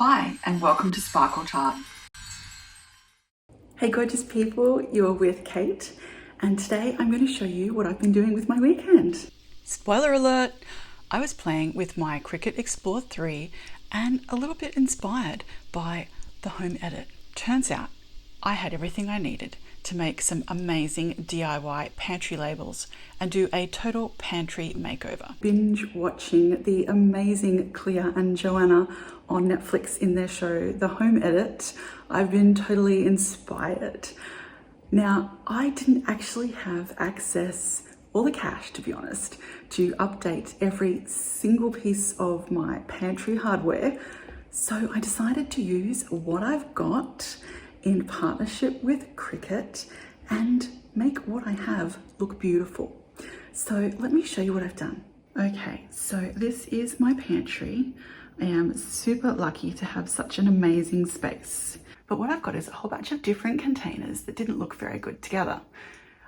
Hi, and welcome to Sparkle Tart. Hey gorgeous people, you're with Kate, and today I'm going to show you what I've been doing with my weekend. Spoiler alert! I was playing with my Cricut Explore 3 and a little bit inspired by the home edit. Turns out I had everything I needed to make some amazing DIY pantry labels and do a total pantry makeover. Binge watching the amazing Clea and Joanna on Netflix in their show, The Home Edit. I've been totally inspired. Now, I didn't actually have access or the cash, to be honest, to update every single piece of my pantry hardware. So I decided to use what I've got in partnership with Cricut and make what I have look beautiful. So let me show you what I've done. Okay, so this is my pantry. I am super lucky to have such an amazing space. But what I've got is a whole bunch of different containers that didn't look very good together.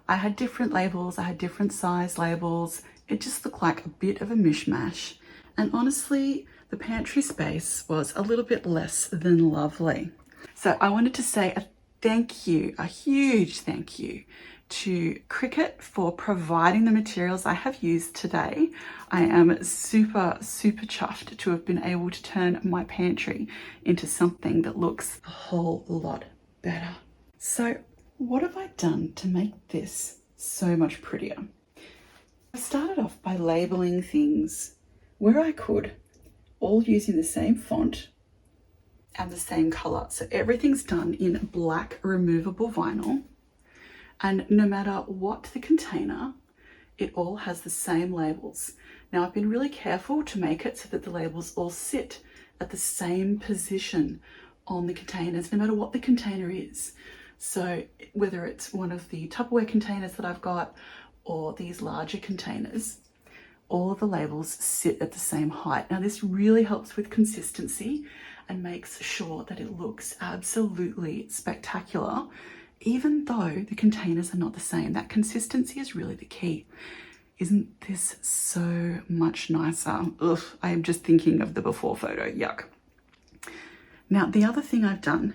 I had different labels, I had different size labels. It just looked like a bit of a mishmash. And honestly, the pantry space was a little bit less than lovely. So I wanted to say a thank you, a huge thank you to Cricut for providing the materials I have used today. I am super chuffed to have been able to turn my pantry into something that looks a whole lot better. So what have I done to make this so much prettier? I started off by labeling things where I could, all using the same font and the same color. So everything's done in black removable vinyl. And no matter what the container, it all has the same labels. Now I've been really careful to make it so that the labels all sit at the same position on the containers, no matter what the container is. So whether it's one of the Tupperware containers that I've got or these larger containers, all of the labels sit at the same height. Now this really helps with consistency and makes sure that it looks absolutely spectacular, even though the containers are not the same. That consistency is really the key. Isn't this so much nicer? Ugh, I am just thinking of the before photo, yuck. Now, the other thing I've done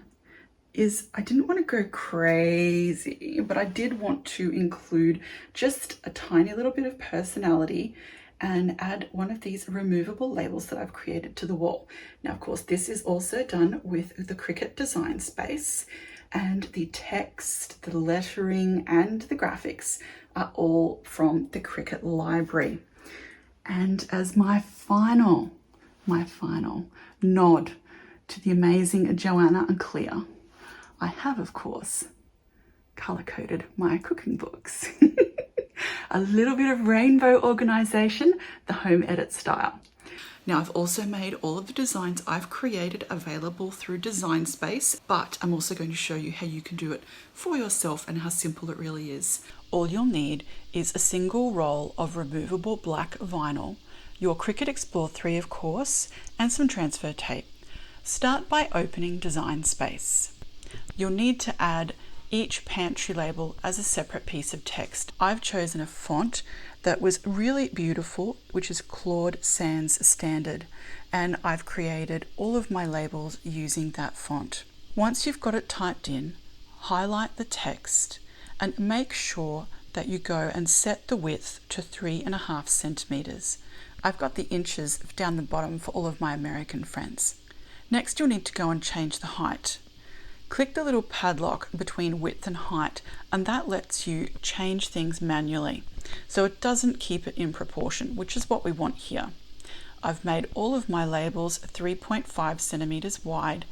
is I didn't want to go crazy, but I did want to include just a tiny little bit of personality and add one of these removable labels that I've created to the wall. Now, of course, this is also done with the Cricut Design Space, and the text, the lettering, and the graphics are all from the Cricut library. And as my final nod to the amazing Joanna and Clea, I have, of course, color-coded my cooking books. A little bit of rainbow organization, the home edit style. Now I've also made all of the designs I've created available through Design Space, but I'm also going to show you how you can do it for yourself and how simple it really is. All you'll need is a single roll of removable black vinyl, your Cricut Explore 3 of course, and some transfer tape. Start by opening Design Space. You'll need to add each pantry label as a separate piece of text. I've chosen a font that was really beautiful, which is Claude Sans Standard, and I've created all of my labels using that font. Once you've got it typed in, highlight the text and make sure that you go and set the width to 3.5 centimeters. I've got the inches down the bottom for all of my American friends. Next, you'll need to go and change the height. Click the little padlock between width and height, and that lets you change things manually. So it doesn't keep it in proportion, which is what we want here. I've made all of my labels 3.5 centimeters wide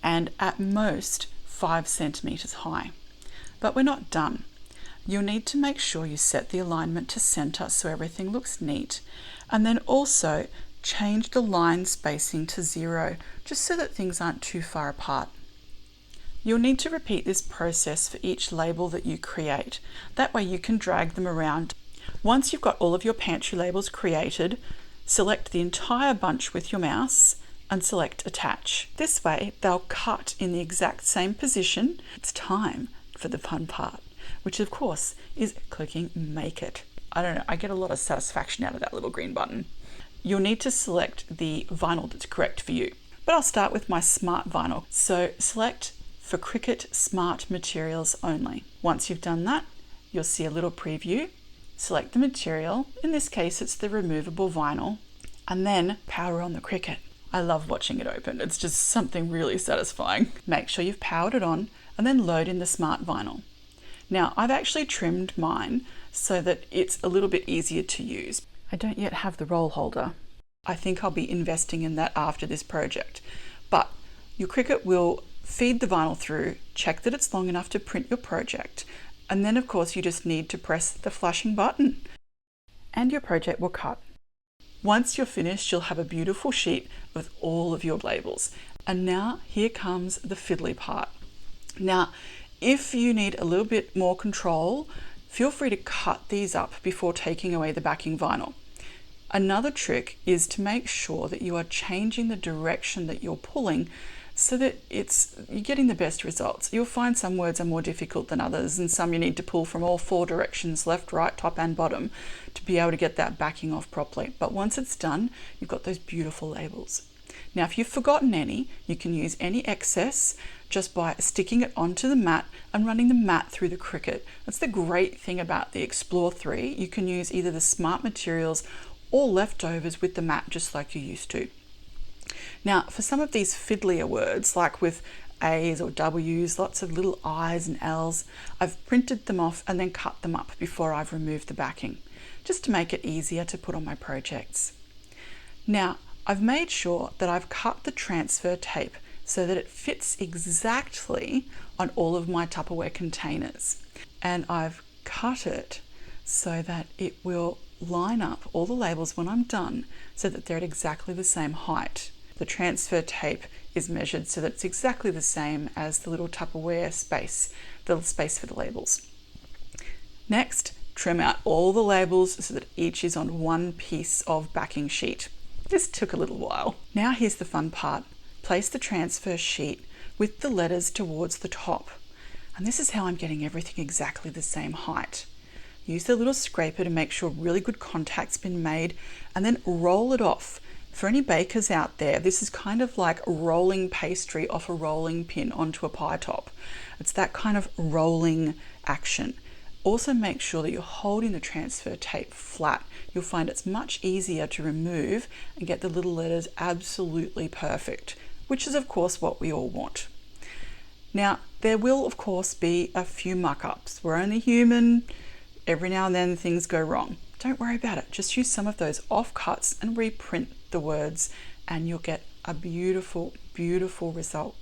and at most 5 centimeters high. But we're not done. You'll need to make sure you set the alignment to center so everything looks neat, and then also change the line spacing to 0, just so that things aren't too far apart. You'll need to repeat this process for each label that you create. That way you can drag them around. Once you've got all of your pantry labels created, select the entire bunch with your mouse and select Attach. This way they'll cut in the exact same position. It's time for the fun part, which of course is clicking Make It. I don't know, I get a lot of satisfaction out of that little green button. You'll need to select the vinyl that's correct for you. but I'll start with my smart vinyl. So select for Cricut Smart Materials only. Once you've done that, you'll see a little preview. Select the material, in this case it's the removable vinyl, and then power on the Cricut. I love watching it open, it's just something really satisfying. Make sure you've powered it on and then load in the smart vinyl. Now I've actually trimmed mine so that it's a little bit easier to use. I don't yet have the roll holder. I think I'll be investing in that after this project. But your Cricut will feed the vinyl through, check that it's long enough to print your project, and then of course you just need to press the flashing button and your project will cut. Once you're finished, you'll have a beautiful sheet with all of your labels. And now here comes the fiddly part. Now, if you need a little bit more control, feel free to cut these up before taking away the backing vinyl. Another trick is to make sure that you are changing the direction that you're pulling so that you're getting the best results. You'll find some words are more difficult than others, and some you need to pull from all four directions, left, right, top and bottom, to be able to get that backing off properly. But once it's done, you've got those beautiful labels. Now, if you've forgotten any, you can use any excess just by sticking it onto the mat and running the mat through the Cricut. That's the great thing about the Explore 3. You can use either the Smart Materials or leftovers with the mat just like you used to. Now, for some of these fiddlier words, like with A's or W's, lots of little I's and L's, I've printed them off and then cut them up before I've removed the backing, just to make it easier to put on my projects. Now, I've made sure that I've cut the transfer tape so that it fits exactly on all of my Tupperware containers. And I've cut it so that it will line up all the labels when I'm done so that they're at exactly the same height. The transfer tape is measured so that it's exactly the same as the little Tupperware space, the space for the labels. Next, trim out all the labels so that each is on one piece of backing sheet. This took a little while. Now here's the fun part. Place the transfer sheet with the letters towards the top. And this is how I'm getting everything exactly the same height. Use the little scraper to make sure really good contact's been made, and then roll it off. For any bakers out there, this is kind of like rolling pastry off a rolling pin onto a pie top. It's that kind of rolling action. Also make sure that you're holding the transfer tape flat. You'll find it's much easier to remove and get the little letters absolutely perfect, which is of course what we all want. Now, there will of course be a few muck-ups. We're only human. Every now and then things go wrong. Don't worry about it. Just use some of those offcuts and reprint the words and you'll get a beautiful, beautiful result.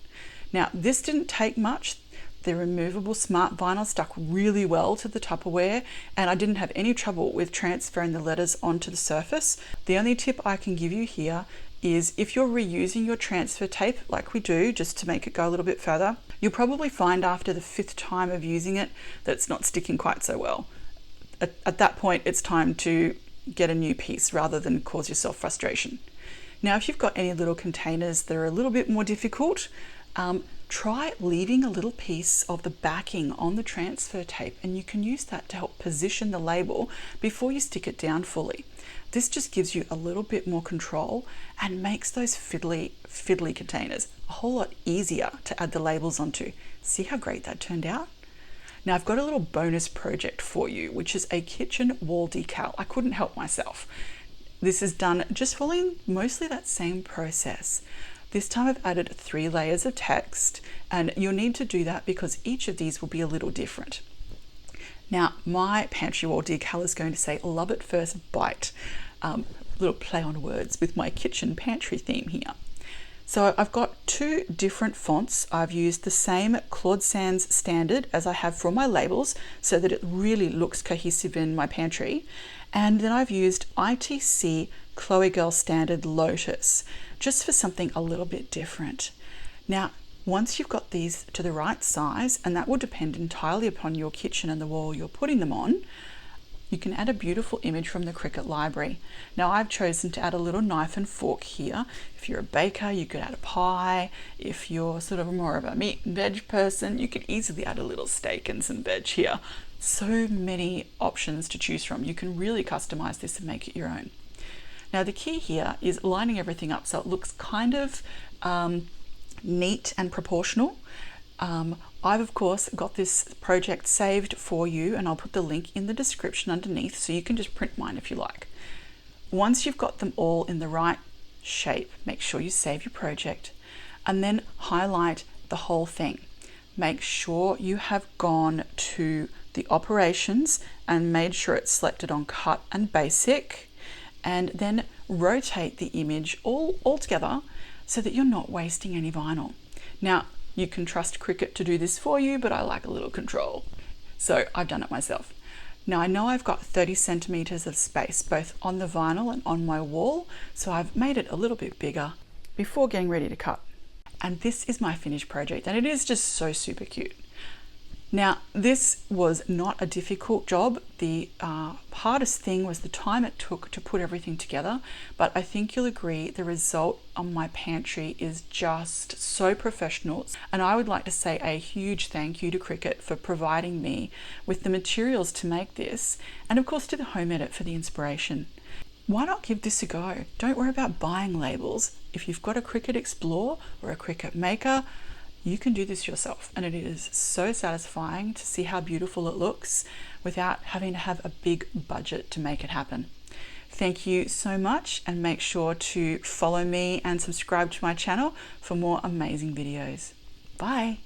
Now, this didn't take much. The removable smart vinyl stuck really well to the Tupperware and I didn't have any trouble with transferring the letters onto the surface. The only tip I can give you here is if you're reusing your transfer tape like we do, just to make it go a little bit further, you'll probably find after the 5th time of using it that it's not sticking quite so well. At that point, it's time to get a new piece rather than cause yourself frustration. Now, if you've got any little containers that are a little bit more difficult, try leaving a little piece of the backing on the transfer tape and you can use that to help position the label before you stick it down fully. This just gives you a little bit more control and makes those fiddly containers a whole lot easier to add the labels onto. See how great that turned out? Now I've got a little bonus project for you, which is a kitchen wall decal. I couldn't help myself. This is done just following mostly that same process. This time I've added 3 layers of text and you'll need to do that because each of these will be a little different. Now my pantry wall decal is going to say love at first bite. Little play on words with my kitchen pantry theme here. So I've got 2 different fonts. I've used the same Claude Sans standard as I have for my labels so that it really looks cohesive in my pantry. And then I've used ITC Chloe Girl Standard Lotus just for something a little bit different. Now, once you've got these to the right size, and that will depend entirely upon your kitchen and the wall you're putting them on, you can add a beautiful image from the Cricut library. Now I've chosen to add a little knife and fork here. If you're a baker, you could add a pie. If you're sort of more of a meat and veg person, you could easily add a little steak and some veg here. So many options to choose from. You can really customize this and make it your own. Now the key here is lining everything up so it looks kind of neat and proportional. I've of course got this project saved for you, and I'll put the link in the description underneath so you can just print mine if you like. Once you've got them all in the right shape, make sure you save your project and then highlight the whole thing. Make sure you have gone to the operations and made sure it's selected on cut and basic, and then rotate the image all together so that you're not wasting any vinyl. Now, you can trust Cricut to do this for you, but I like a little control. So I've done it myself. Now I know I've got 30 centimeters of space, both on the vinyl and on my wall, so I've made it a little bit bigger before getting ready to cut. And this is my finished project, and it is just so super cute. Now, this was not a difficult job. The hardest thing was the time it took to put everything together, but I think you'll agree the result on my pantry is just so professional. And I would like to say a huge thank you to Cricut for providing me with the materials to make this, and of course to the home edit for the inspiration. Why not give this a go? Don't worry about buying labels. If you've got a Cricut Explore or a Cricut Maker, you can do this yourself, and it is so satisfying to see how beautiful it looks without having to have a big budget to make it happen. Thank you so much, and make sure to follow me and subscribe to my channel for more amazing videos. Bye.